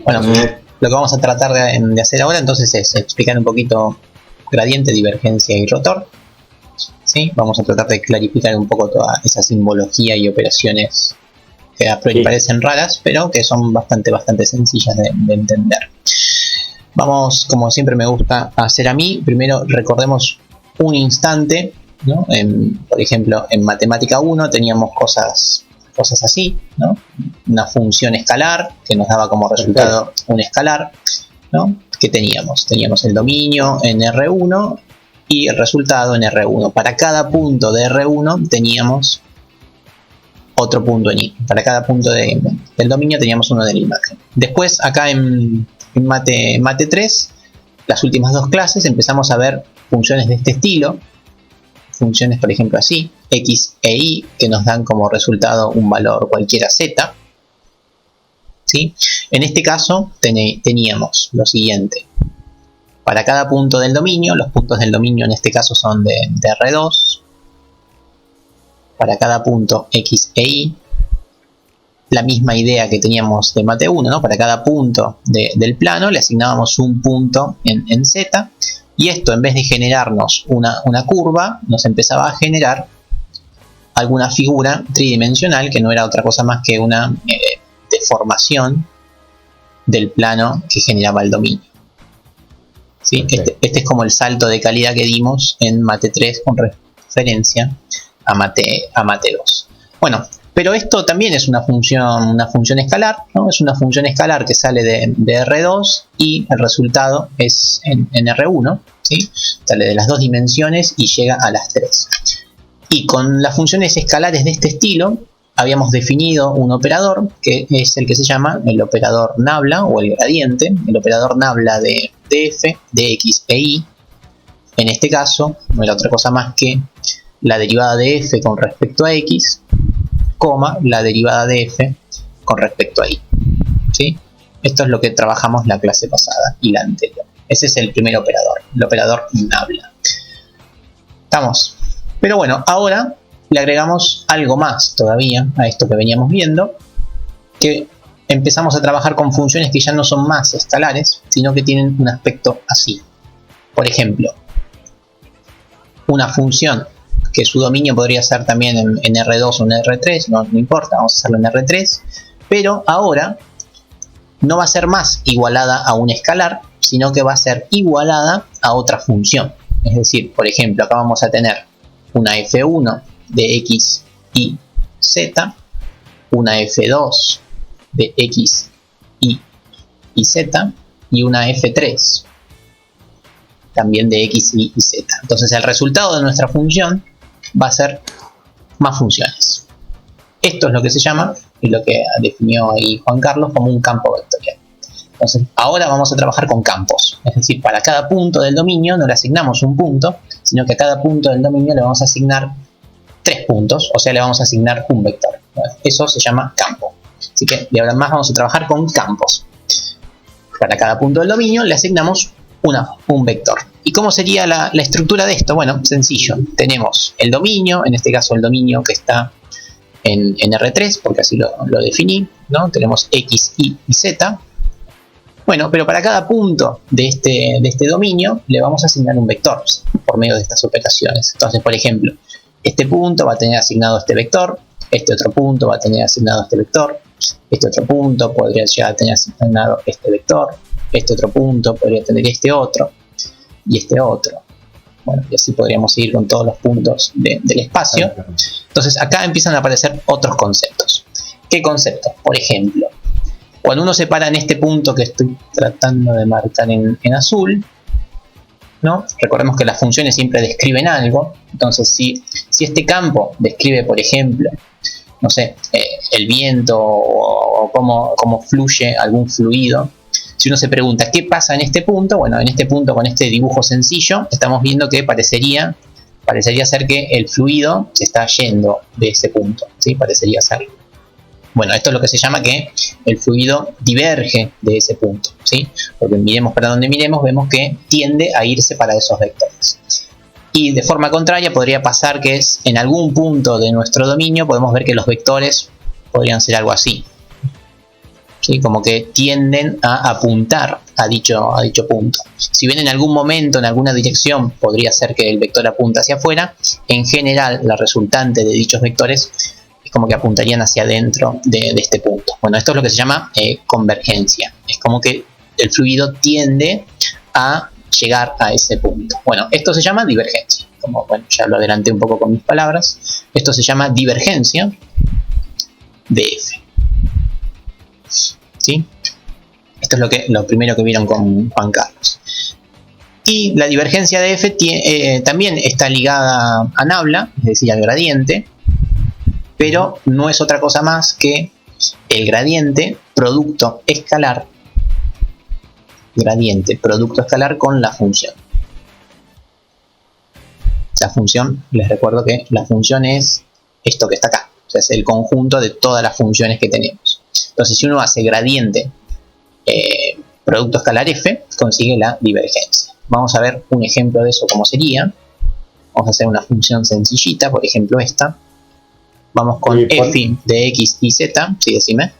Bueno, lo que vamos a tratar de hacer ahora entonces es explicar un poquito gradiente, divergencia y rotor. ¿Sí? Vamos a tratar de clarificar un poco toda esa simbología y operaciones que a priori parecen raras, pero que son bastante sencillas de entender. Vamos, como siempre me gusta hacer a mí, primero recordemos un instante, ¿no? Por ejemplo, en matemática 1 teníamos cosas así, ¿no? Una función escalar que nos daba como resultado un escalar, ¿no? ¿Qué teníamos? Teníamos el dominio en R1 y el resultado en R1. Para cada punto de R1 teníamos otro punto en I. Para cada punto del dominio teníamos uno de la imagen. Después, acá en Mate 3, las últimas dos clases, empezamos a ver funciones de este estilo. Funciones, por ejemplo, así, X e Y, que nos dan como resultado un valor cualquiera Z. ¿Sí? En este caso teníamos lo siguiente. Para cada punto del dominio, los puntos del dominio en este caso son de R2. Para cada punto X e Y, la misma idea que teníamos de Mate 1, ¿no? Para cada punto del plano le asignábamos un punto en Z, y esto, en vez de generarnos una curva, nos empezaba a generar alguna figura tridimensional que no era otra cosa más que una deformación del plano que generaba el dominio. ¿Sí? Okay. Este es como el salto de calidad que dimos en Mate 3 con referencia a Mate 2. Bueno, pero esto también es una función escalar, ¿no? Es una función escalar que sale de R2 y el resultado es en R1, ¿sí? Sale de las dos dimensiones y llega a las 3. Y con las funciones escalares de este estilo habíamos definido un operador que es el que se llama el operador nabla o el gradiente, el operador nabla de f, de x e y. En este caso no era otra cosa más que la derivada de f con respecto a x, coma, la derivada de f con respecto a y. ¿Sí? Esto es lo que trabajamos la clase pasada y la anterior. Ese es el primer operador, el operador nabla. ¿Estamos? Pero bueno, ahora le agregamos algo más todavía a esto que veníamos viendo, que empezamos a trabajar con funciones que ya no son más escalares, sino que tienen un aspecto así. Por ejemplo, una función que su dominio podría ser también en R2 o en R3, no importa, vamos a hacerlo en R3, pero ahora no va a ser más igualada a un escalar, sino que va a ser igualada a otra función. Es decir, por ejemplo, acá vamos a tener una f1 de x, y, z, una f2 de x, y z, y una f3 también de x, y z. Entonces el resultado de nuestra función va a ser más funciones. Esto es lo que se llama, y lo que definió ahí Juan Carlos, como un campo vectorial. Entonces ahora vamos a trabajar con campos, es decir, para cada punto del dominio no le asignamos un punto, sino que a cada punto del dominio le vamos a asignar 3 puntos, o sea, le vamos a asignar un vector. Eso se llama campo. Así que de ahora en más vamos a trabajar con campos. Para cada punto del dominio le asignamos un vector. ¿Y cómo sería la estructura de esto? Bueno, sencillo. Tenemos el dominio, en este caso el dominio que está en R3, porque así lo definí, ¿no? Tenemos X, Y y Z. Bueno, pero para cada punto de este dominio le vamos a asignar un vector por medio de estas operaciones. Entonces, por ejemplo, este punto va a tener asignado este vector, este otro punto va a tener asignado este vector, este otro punto podría llegar a tener asignado este vector, este otro punto podría tener este otro y este otro. Bueno, y así podríamos seguir con todos los puntos del espacio. Entonces acá empiezan a aparecer otros conceptos. ¿Qué conceptos? Por ejemplo, cuando uno se para en este punto que estoy tratando de marcar en azul, ¿no? Recordemos que las funciones siempre describen algo. Entonces si este campo describe, por ejemplo, no sé, el viento o cómo fluye algún fluido, si uno se pregunta qué pasa en este punto, bueno, en este punto con este dibujo sencillo estamos viendo que parecería ser que el fluido se está yendo de ese punto, ¿sí? Parecería ser. Bueno, esto es lo que se llama que el fluido diverge de ese punto, ¿sí? Porque miremos para donde miremos, vemos que tiende a irse para esos vectores. Y de forma contraria podría pasar que en algún punto de nuestro dominio podemos ver que los vectores podrían ser algo así. ¿sí? Como que tienden a apuntar a dicho punto. Si bien en algún momento, en alguna dirección, podría ser que el vector apunta hacia afuera, en general la resultante de dichos vectores es como que apuntarían hacia adentro de este punto. Bueno, esto es lo que se llama convergencia. Es como que el fluido tiende a llegar a ese punto. Bueno, esto se llama divergencia. Como bueno, ya lo adelanté un poco con mis palabras. Esto se llama divergencia de F. ¿Sí? Esto es lo primero que vieron con Juan Carlos. Y la divergencia de F también está ligada a nabla, es decir, al gradiente, pero no es otra cosa más que el gradiente producto escalar con la función. La función, les recuerdo que la función es esto que está acá, o sea, es el conjunto de todas las funciones que tenemos. Entonces, si uno hace gradiente producto escalar f, consigue la divergencia. Vamos a ver un ejemplo de eso, cómo sería. Vamos a hacer una función sencillita, por ejemplo esta. Vamos con f de x y z. Sí, decime.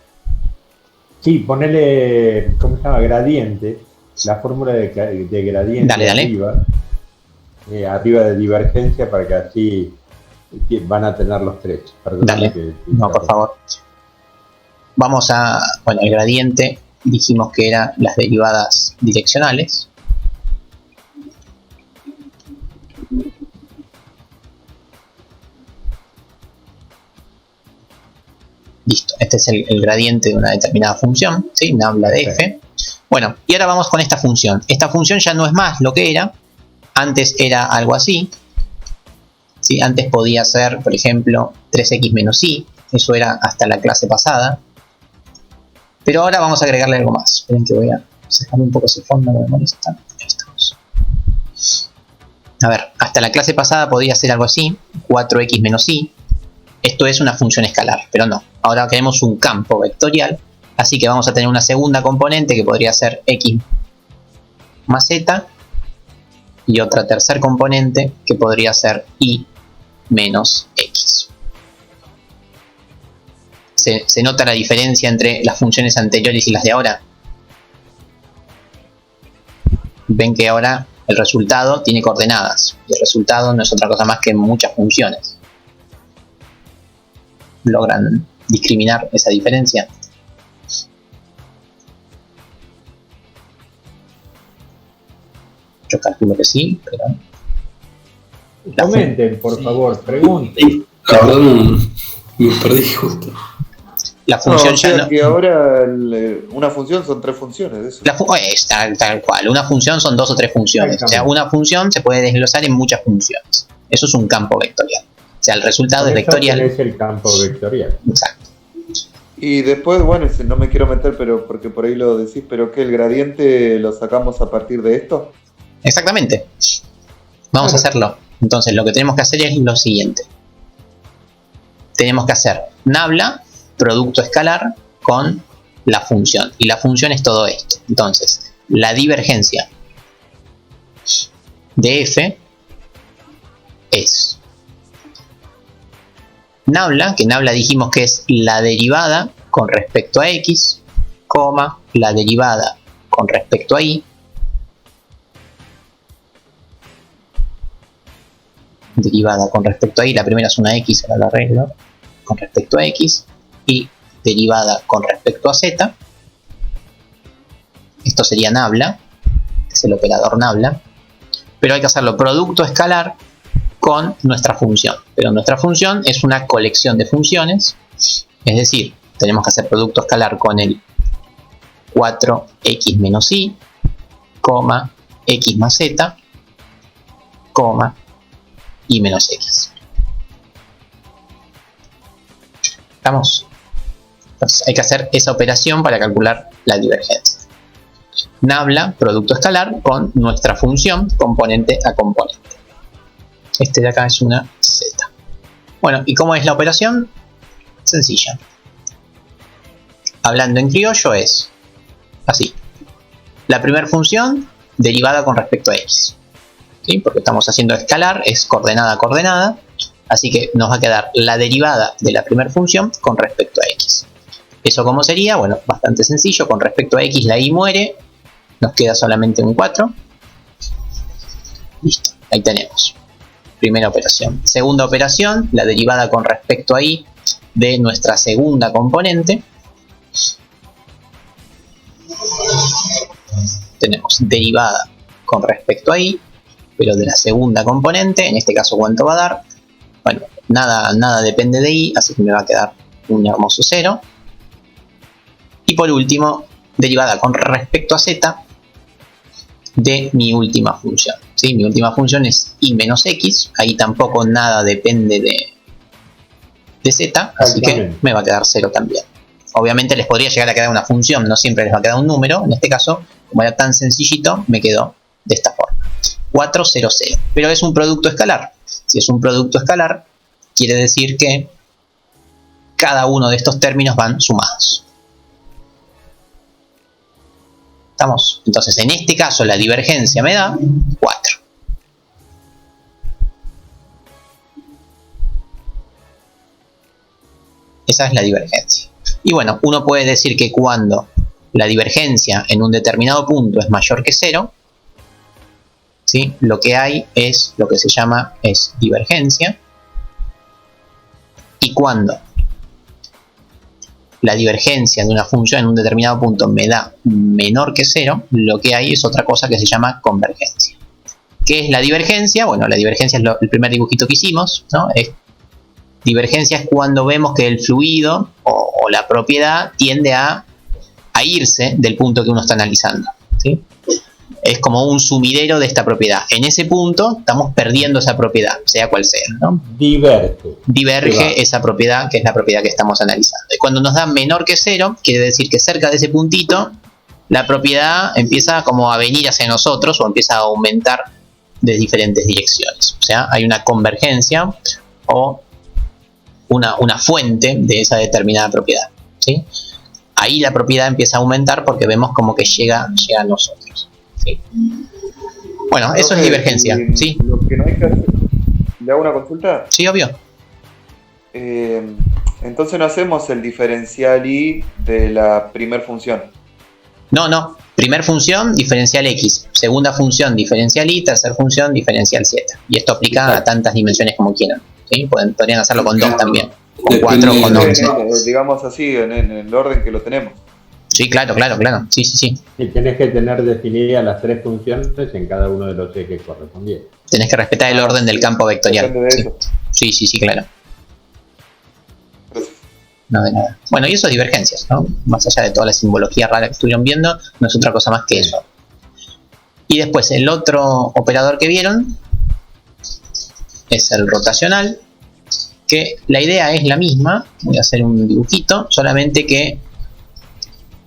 Sí, ponele, ¿cómo se llama? Gradiente. La fórmula de gradiente. Dale. Arriba de divergencia, para que así van a tener los tres. Perdón, dale. No, por favor. Vamos a... Bueno, el gradiente dijimos que eran las derivadas direccionales. Listo, este es el gradiente de una determinada función, ¿sí? Nabla de f. Bueno, y ahora vamos con esta función. Esta función ya no es más lo que era. Antes era algo así. ¿Sí? Antes podía ser, por ejemplo, 3x menos y. Eso era hasta la clase pasada. Pero ahora vamos a agregarle algo más. Esperen que voy a sacar un poco ese fondo que me molesta. Ahí estamos. A ver, hasta la clase pasada podía ser algo así. 4x menos y. Esto es una función escalar, pero no. Ahora queremos un campo vectorial. Así que vamos a tener una segunda componente que podría ser x más z. Y otra tercer componente que podría ser y menos x. ¿Se nota la diferencia entre las funciones anteriores y las de ahora? Ven que ahora el resultado tiene coordenadas. Y el resultado no es otra cosa más que muchas funciones. ¿Logran discriminar esa diferencia? Yo calculo que sí, pero... Comenten, por favor, pregunten. La verdad me perdí justo. La función ya no... que ahora una función son tres funciones de eso. Es tal cual. Una función son dos o tres funciones. O sea, una función se puede desglosar en muchas funciones. Eso es un campo vectorial. O sea, el resultado es vectorial. Es el campo vectorial. Exacto. Y después, bueno, no me quiero meter, pero porque por ahí lo decís, pero que el gradiente lo sacamos a partir de esto. Exactamente. Vamos a hacerlo. Entonces, lo que tenemos que hacer es lo siguiente. Tenemos que hacer nabla, producto escalar, con la función. Y la función es todo esto. Entonces, la divergencia de f es nabla, que nabla dijimos que es la derivada con respecto a x, coma, la derivada con respecto a y, derivada con respecto a y, la primera es una x, ahora lo arreglo, con respecto a x, y derivada con respecto a z. Esto sería nabla, que es el operador nabla, pero hay que hacerlo producto escalar con nuestra función, pero nuestra función es una colección de funciones, es decir, tenemos que hacer producto escalar con el 4x menos y, coma, x más z, coma, y menos x. ¿Estamos? Entonces hay que hacer esa operación para calcular la divergencia. Nabla, producto escalar, con nuestra función, componente a componente. Este de acá es una z. Bueno, ¿y cómo es la operación? Sencilla. Hablando en criollo es así. La primera función derivada con respecto a x. ¿Sí? Porque estamos haciendo escalar, es coordenada a coordenada. Así que nos va a quedar la derivada de la primera función con respecto a x. ¿Eso cómo sería? Bueno, bastante sencillo. Con respecto a x, la y muere. Nos queda solamente un 4. Listo, ahí tenemos. Primera operación. Segunda operación, la derivada con respecto a y de nuestra segunda componente. Tenemos derivada con respecto a y, pero de la segunda componente. En este caso, ¿cuánto va a dar? Bueno, nada depende de y, así que me va a quedar un hermoso 0. Y por último, derivada con respecto a z de mi última función. ¿Sí? Mi última función es y menos x, ahí tampoco nada depende de z, así que me va a quedar 0 también. Obviamente les podría llegar a quedar una función, no siempre les va a quedar un número. En este caso, como era tan sencillito, me quedó de esta forma. 4, 0, 0. Pero es un producto escalar. Si es un producto escalar, quiere decir que cada uno de estos términos van sumados. ¿Estamos? Entonces, en este caso, la divergencia me da 4. Esa es la divergencia. Y bueno, uno puede decir que cuando la divergencia en un determinado punto es mayor que 0, ¿sí? Lo que hay es lo que se llama divergencia. Y cuando la divergencia de una función en un determinado punto me da menor que 0, lo que hay es otra cosa que se llama convergencia. ¿Qué es la divergencia? Bueno, la divergencia es el primer dibujito que hicimos, ¿no? Divergencia es cuando vemos que el fluido o la propiedad tiende a irse del punto que uno está analizando, ¿sí? Es como un sumidero de esta propiedad. En ese punto estamos perdiendo esa propiedad, sea cual sea, ¿no? Diverge esa propiedad, que es la propiedad que estamos analizando. Y cuando nos da menor que 0, quiere decir que cerca de ese puntito la propiedad empieza como a venir hacia nosotros o empieza a aumentar de diferentes direcciones. O sea, hay una convergencia o una fuente de esa determinada propiedad, ¿sí? Ahí la propiedad empieza a aumentar porque vemos como que llega a nosotros, ¿sí? Bueno, eso es divergencia, ¿sí? Lo que no hay que hacer... ¿Le hago una consulta? Sí, obvio. Entonces no hacemos el diferencial y de la primer función. No. Primer función, diferencial x. Segunda función, diferencial y. Tercera función, diferencial z. Y esto aplica a tantas dimensiones como quieran, ¿sí? Podrían hacerlo con 2 también. Con 4 o con 11. Digamos así, en el orden que lo tenemos. Sí, claro. Sí. Y tenés que tener definidas las 3 funciones en cada uno de los ejes correspondientes. Tenés que respetar el orden del campo vectorial. Depende de eso. Sí, claro. Gracias. No de nada. Bueno, y eso es divergencias, ¿no? Más allá de toda la simbología rara que estuvieron viendo, no es otra cosa más que eso. Y después el otro operador que vieron es el rotacional, que la idea es la misma. Voy a hacer un dibujito, solamente que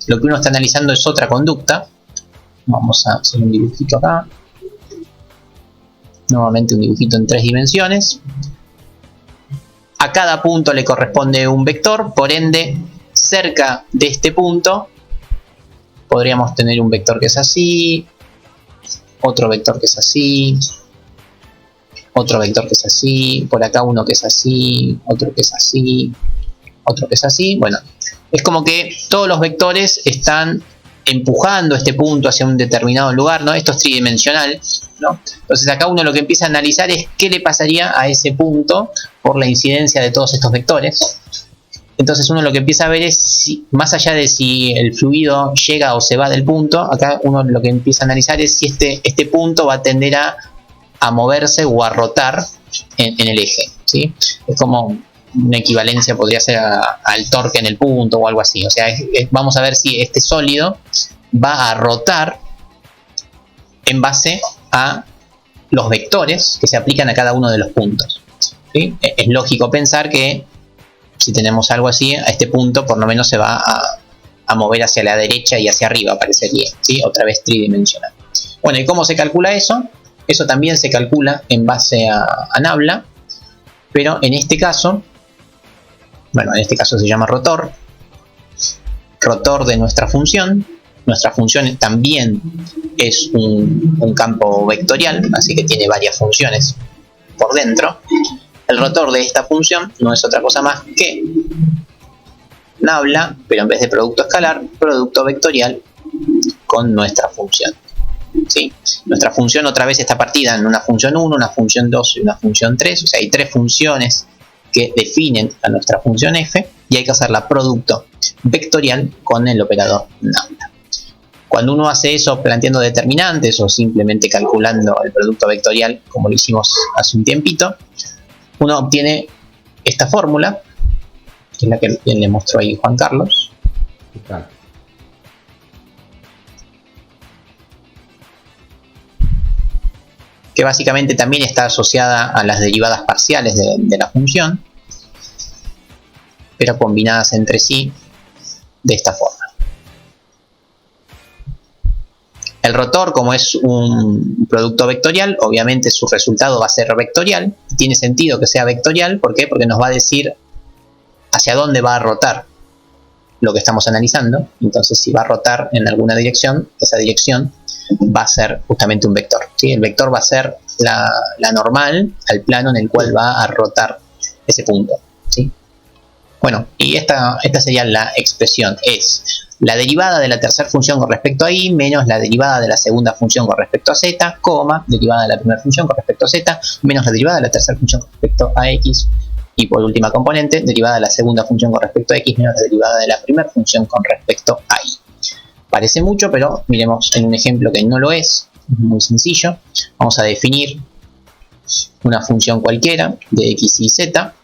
lo que uno está analizando es otra conducta. Vamos a hacer un dibujito acá. Nuevamente un dibujito en 3 dimensiones. A cada punto le corresponde un vector, por ende, cerca de este punto podríamos tener un vector que es así, otro vector que es así, otro vector que es así, por acá uno que es así, otro que es así, otro que es así. Bueno, es como que todos los vectores están empujando este punto hacia un determinado lugar, ¿no? Esto es tridimensional, ¿no? Entonces acá uno lo que empieza a analizar es qué le pasaría a ese punto por la incidencia de todos estos vectores. Entonces uno lo que empieza a ver es, si, más allá de si el fluido llega o se va del punto, acá uno lo que empieza a analizar es si este punto va a tender a moverse o a rotar en el eje, ¿sí? Es como una equivalencia, podría ser al torque en el punto o algo así. O sea, vamos a ver si este sólido va a rotar en base a los vectores que se aplican a cada uno de los puntos, ¿sí? Es lógico pensar que si tenemos algo así, a este punto por lo menos se va a mover hacia la derecha y hacia arriba, parecería, ¿sí? Otra vez tridimensional. Bueno, ¿y cómo se calcula eso? Eso también se calcula en base a Nabla, pero en este caso, bueno, en este caso se llama rotor de nuestra función. Nuestra función también es un campo vectorial, así que tiene varias funciones por dentro. El rotor de esta función no es otra cosa más que Nabla, pero en vez de producto escalar, producto vectorial con nuestra función. ¿Sí? Nuestra función otra vez está partida en una función 1, una función 2 y una función 3. O sea, hay tres funciones que definen a nuestra función f y hay que hacerla producto vectorial con el operador Nabla. Cuando uno hace eso planteando determinantes o simplemente calculando el producto vectorial, como lo hicimos hace un tiempito, uno obtiene esta fórmula, que es la que le mostró ahí Juan Carlos. Exacto. Que básicamente también está asociada a las derivadas parciales de la función, pero combinadas entre sí de esta forma. El rotor, como es un producto vectorial, obviamente su resultado va a ser vectorial. Tiene sentido que sea vectorial, ¿por qué? Porque nos va a decir hacia dónde va a rotar lo que estamos analizando. Entonces, si va a rotar en alguna dirección, esa dirección va a ser justamente un vector, ¿sí? El vector va a ser la normal al plano en el cual va a rotar ese punto, ¿sí? Bueno, y esta sería la expresión, es la derivada de la tercera función con respecto a y menos la derivada de la segunda función con respecto a z, coma, derivada de la primera función con respecto a z, menos la derivada de la tercera función con respecto a x, y por última componente, derivada de la segunda función con respecto a x menos la derivada de la primera función con respecto a y. Parece mucho, pero miremos en un ejemplo que no lo es muy sencillo. Vamos a definir una función cualquiera de x y z,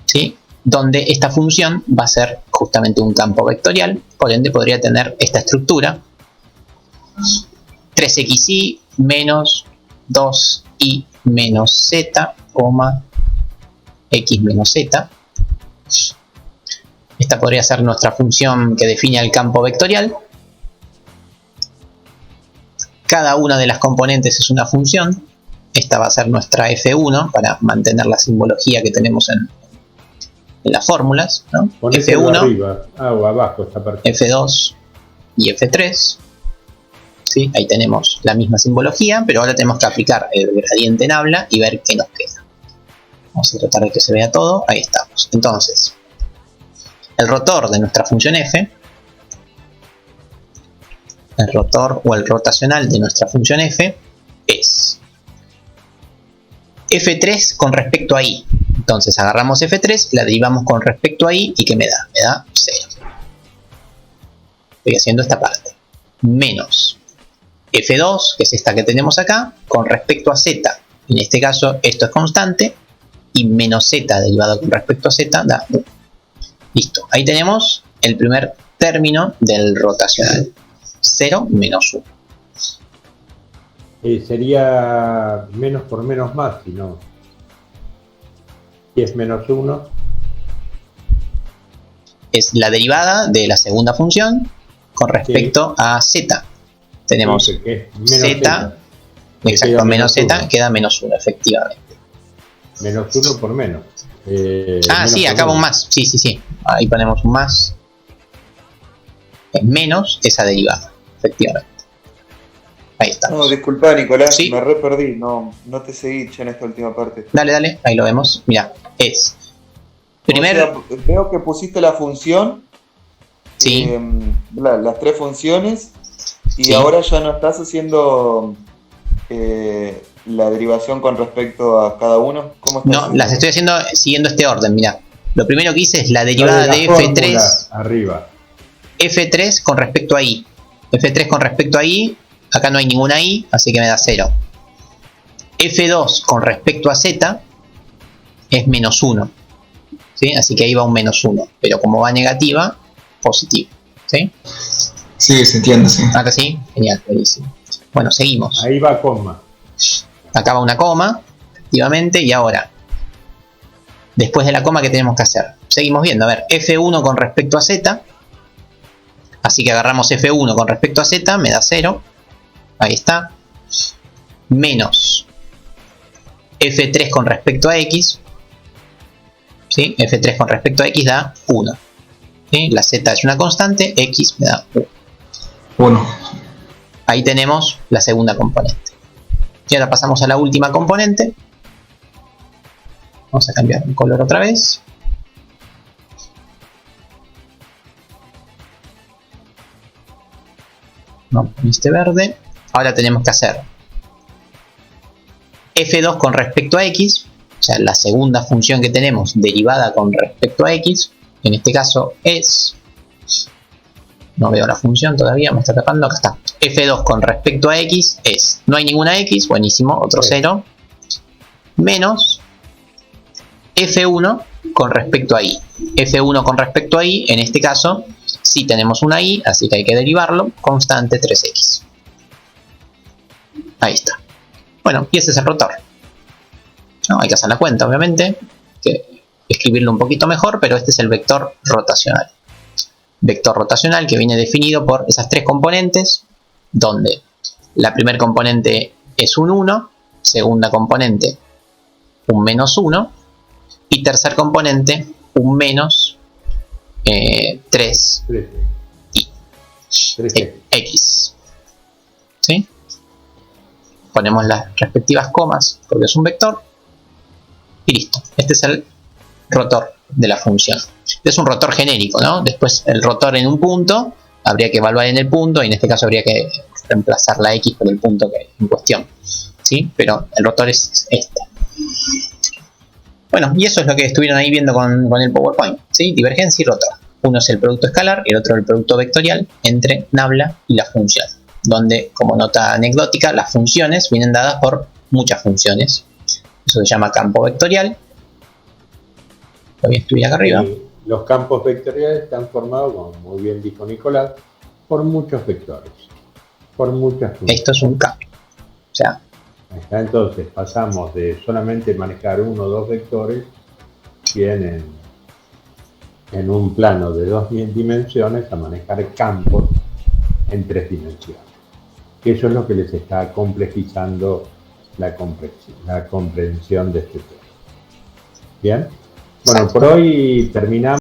¿sí? Donde esta función va a ser justamente un campo vectorial, por ende podría tener esta estructura: 3xy menos 2y menos z, x menos z. Esta podría ser nuestra función que define el campo vectorial. Cada una de las componentes es una función. Esta va a ser nuestra f1 para mantener la simbología que tenemos en las fórmulas, ¿no? F1, arriba, o abajo, está perfecto. F2 y F3. ¿Sí? Ahí tenemos la misma simbología, pero ahora tenemos que aplicar el gradiente Nabla y ver qué nos queda. Vamos a tratar de que se vea todo. Ahí estamos. Entonces, el rotor de nuestra función f, el rotor o el rotacional de nuestra función f es f3 con respecto a y. Entonces agarramos f3, la derivamos con respecto a y, ¿y qué me da? Me da 0. Estoy haciendo esta parte. Menos f2, que es esta que tenemos acá, con respecto a z. En este caso esto es constante, y menos z derivado con respecto a z da 1. Listo, ahí tenemos el primer término del rotacional. 0 menos 1. Sería menos por menos más, si no. Si es menos 1. Es la derivada de la segunda función con respecto a z. Tenemos sí, z, exacto, menos z, queda menos 1, efectivamente. Menos 1 por menos. Sí, acá va un más. Sí. Ahí ponemos un más. Es menos esa derivada, efectivamente. Ahí está. No, disculpa, Nicolás, ¿Sí? me re perdí. No te seguí en esta última parte. Dale, ahí lo vemos. Mira, es primero. O sea, veo que pusiste la función, Sí. las tres funciones, y Sí. ahora ya no estás haciendo la derivación con respecto a cada uno. ¿Cómo estás No, haciendo? las estoy haciendo siguiendo este orden. Mira, lo primero que hice es la derivada de f3. Arriba. F3 con respecto a y. F3 con respecto a y. Acá no hay ninguna y, así que me da 0. F2 con respecto a z es menos 1. ¿Sí? Así que ahí va un menos 1. Pero como va negativa, positivo. ¿Sí? Sí, se entiende, sí. Acá sí, genial, buenísimo. Bueno, seguimos. Ahí va coma. Acá va una coma, efectivamente, y ahora, después de la coma, ¿qué tenemos que hacer? Seguimos viendo, a ver, F1 con respecto a z. Así que agarramos F1 con respecto a z, me da 0. Ahí está. Menos F3 con respecto a x. ¿Sí? F3 con respecto a x da 1. ¿Sí? La z es una constante, x me da 1. 1. Ahí tenemos la segunda componente. Y ahora pasamos a la última componente. Vamos a cambiar el color otra vez. ¿no? En este verde. Ahora tenemos que hacer f2 con respecto a x, o sea, la segunda función que tenemos derivada con respecto a x, en este caso es, no veo la función todavía, me está tapando, acá está, f2 con respecto a x es, no hay ninguna x, buenísimo, otro 0, menos f1 con respecto a y. f1 con respecto a y, en este caso, sí tenemos una y, así que hay que derivarlo, constante 3x. Ahí está. Bueno, y ese es el rotor. No, hay que hacer la cuenta, obviamente. Hay que escribirlo un poquito mejor, pero este es el vector rotacional. Vector rotacional que viene definido por esas tres componentes, donde la primera componente es un 1, segunda componente un menos 1, y tercer componente un menos 3 y x. ¿Sí? Ponemos las respectivas comas porque es un vector y listo. Este es el rotor de la función. Este es un rotor genérico, ¿no? Después el rotor en un punto habría que evaluar en el punto y en este caso habría que reemplazar la x por el punto que en cuestión, ¿sí? Pero el rotor es este. Bueno, y eso es lo que estuvieron ahí viendo con el PowerPoint, ¿sí? Divergencia y rotor. Uno es el producto escalar y el otro el producto vectorial entre nabla y la función, donde, como nota anecdótica, las funciones vienen dadas por muchas funciones. Eso se llama campo vectorial. Lo voy a escribir acá arriba. Los campos vectoriales están formados, como muy bien dijo Nicolás, por muchos vectores, por muchas funciones. Esto es un campo. O sea, entonces pasamos de solamente manejar uno o dos vectores, bien en un plano de 2 dimensiones, a manejar campos en 3 dimensiones. Eso es lo que les está complejizando la comprensión de este tema. Bien, bueno, por hoy terminamos.